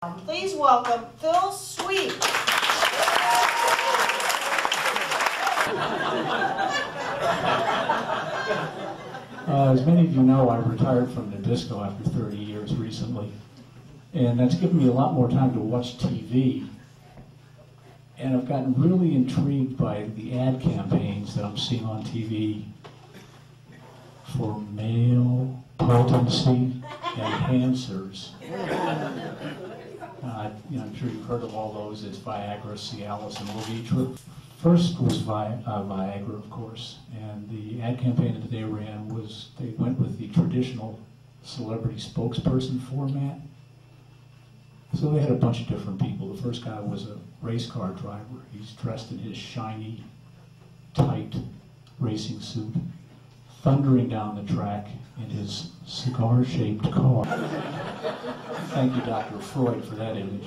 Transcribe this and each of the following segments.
Please welcome Phil Sweet. As many of you know, I retired from Nabisco after 30 years recently, and that's given me a lot more time to watch TV. And I've gotten really intrigued by the ad campaigns that I'm seeing on TV for male potency enhancers. I'm sure you've heard of all those. It's Viagra, Cialis, and Levitra. First was Viagra, of course, and the ad campaign that they ran was they went with the traditional celebrity spokesperson format. So they had a bunch of different people. The first guy was a race car driver. He's dressed in his shiny, tight racing suit, thundering down the track in his cigar-shaped car. Thank you, Dr. Freud, for that image.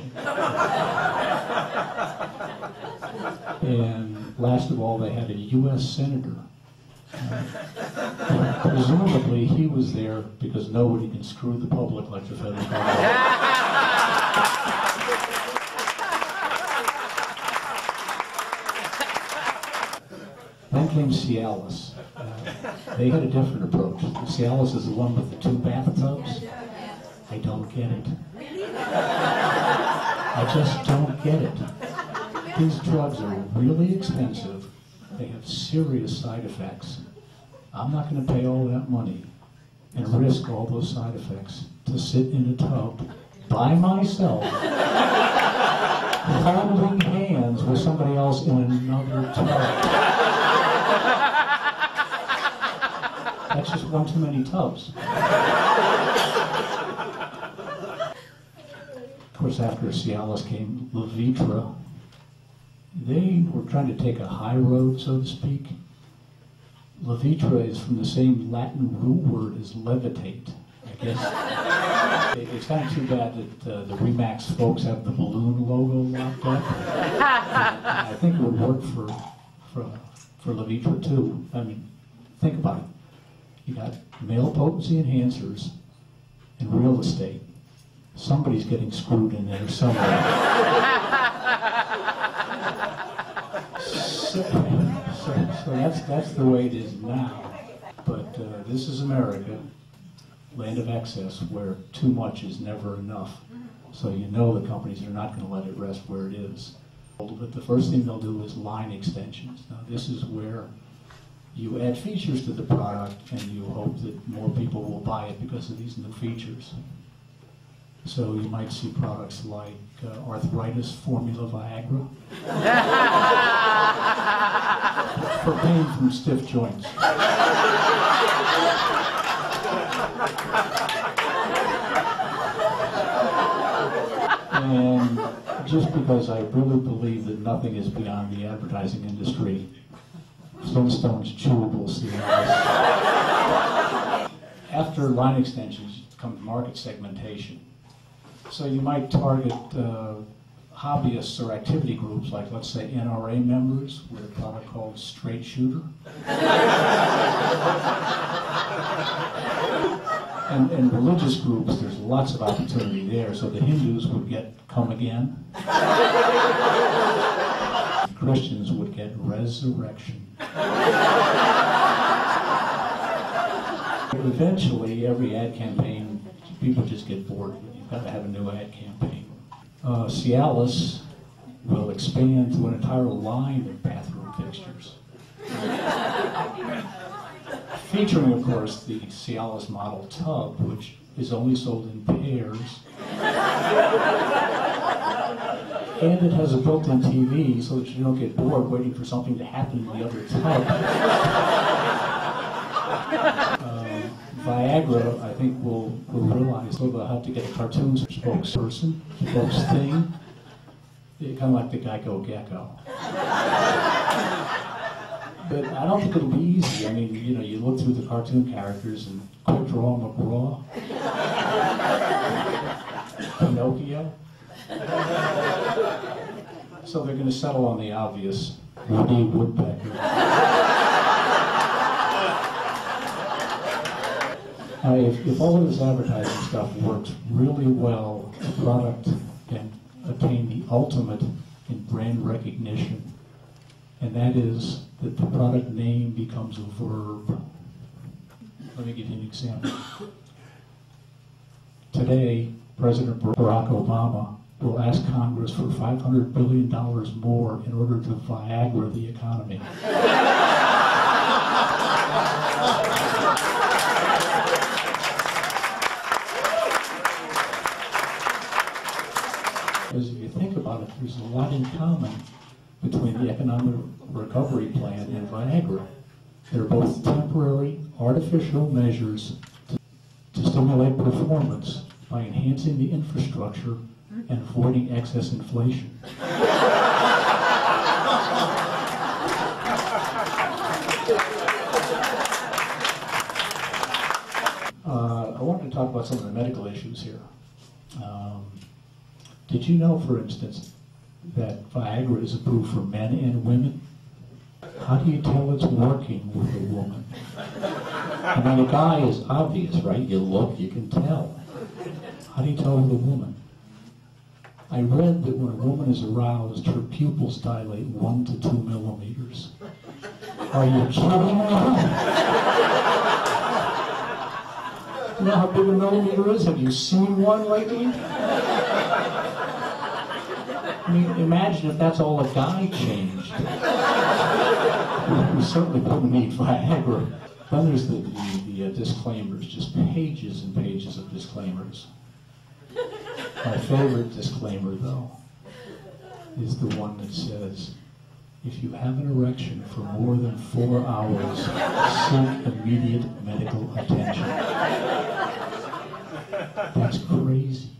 And last of all, they had a U.S. senator. Presumably, he was there because nobody can screw the public like the federal government. Then came Cialis. They had a different approach. Cialis is the one with the 2 bathtubs. I don't get it. I just don't get it. These drugs are really expensive. They have serious side effects. I'm not going to pay all that money and risk all those side effects to sit in a tub by myself, holding hands with somebody else in another tub. That's just one too many tubs. Of course, after Cialis came Levitra. They were trying to take a high road, so to speak. Levitra is from the same Latin root word as levitate, I guess. It's kind of too bad that the Remax folks have the balloon logo locked up. I think it would work for Levitra too. I mean, think about it. You got male potency enhancers in real estate. Somebody's getting screwed in there somewhere. So that's the way it is now. But this is America, land of excess, where too much is never enough. So you know the companies are not going to let it rest where it is. But the first thing they'll do is line extensions. Now this is where you add features to the product and you hope that more people will buy it because of these new features. So you might see products like arthritis formula Viagra for pain from stiff joints. And just because I really believe that nothing is beyond the advertising industry, Flintstones chewable Cialis. After line extensions comes market segmentation. So you might target hobbyists or activity groups, like let's say NRA members with a product called Straight Shooter. And religious groups, there's lots of opportunity there. So the Hindus would get Come Again. Christians would get Resurrection. Eventually, every ad campaign, people just get bored. You've got to have a new ad campaign. Cialis will expand to an entire line of bathroom fixtures. Featuring, of course, the Cialis model tub, which is only sold in pairs. And it has a built-in TV so that you don't get bored waiting for something to happen in the other tub. Viagra, I think, will realize they'll have to get a cartoon spokesperson, spokesthing, kind of like the Geico Gecko. But I don't think it'll be easy. I mean, you look through the cartoon characters and quick draw McGraw, Pinocchio. So they're going to settle on the obvious, Woody Woodpecker. If all of this advertising stuff works really well, the product attain the ultimate in brand recognition, and that is that the product name becomes a verb. Let me give you an example. Today, President Barack Obama will ask Congress for $500 billion more in order to Viagra the economy. Because if you think about it, there's a lot in common between the economic recovery plan and Viagra. They're both temporary, artificial measures to stimulate performance by enhancing the infrastructure and avoiding excess inflation. I wanted to talk about some of the medical issues here. Did you know, for instance, that Viagra is approved for men and women? How do you tell it's working with a woman? I mean, a guy is obvious, right? You look, you can tell. How do you tell with a woman? I read that when a woman is aroused, her pupils dilate 1 to 2 millimeters. Are you kidding me? You know how big a millimeter is? Have you seen one lately? I mean, imagine if that's all a guy changed. We certainly wouldn't need Viagra. Then there's the disclaimers, just pages and pages of disclaimers. My favorite disclaimer, though, is the one that says, if you have an erection for more than 4 hours, seek immediate medical attention. That's crazy.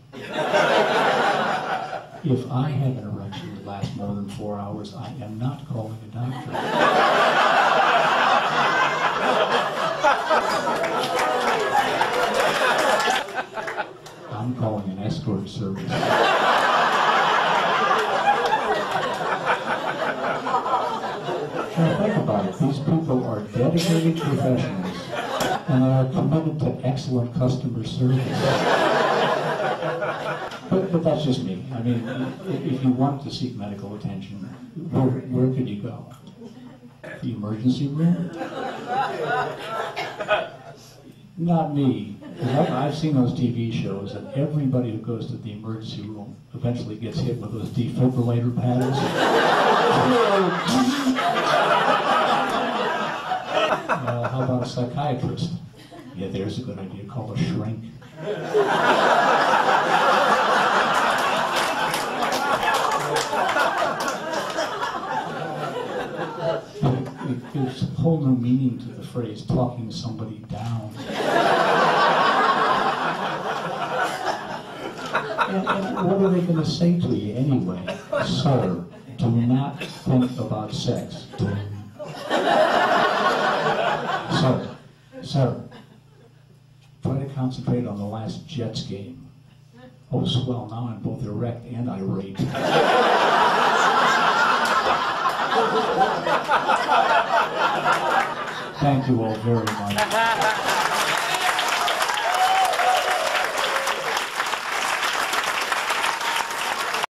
If I have an erection that lasts more than 4 hours, I am not calling a doctor. I'm calling an escort service. Now think about it. These people are dedicated professionals and are committed to excellent customer service. But that's just me. I mean, if you wanted to seek medical attention, where could you go? The emergency room? Not me. I've seen those TV shows, and everybody who goes to the emergency room eventually gets hit with those defibrillator paddles. How about a psychiatrist? Yeah, there's a good idea. Call a shrink. There's a whole new meaning to the phrase talking somebody down. And what are they going to say to you anyway? Sir, do not think about sex. Sir, try to concentrate on the last Jets game. Oh, swell, now I'm both erect and irate. Thank you all very much.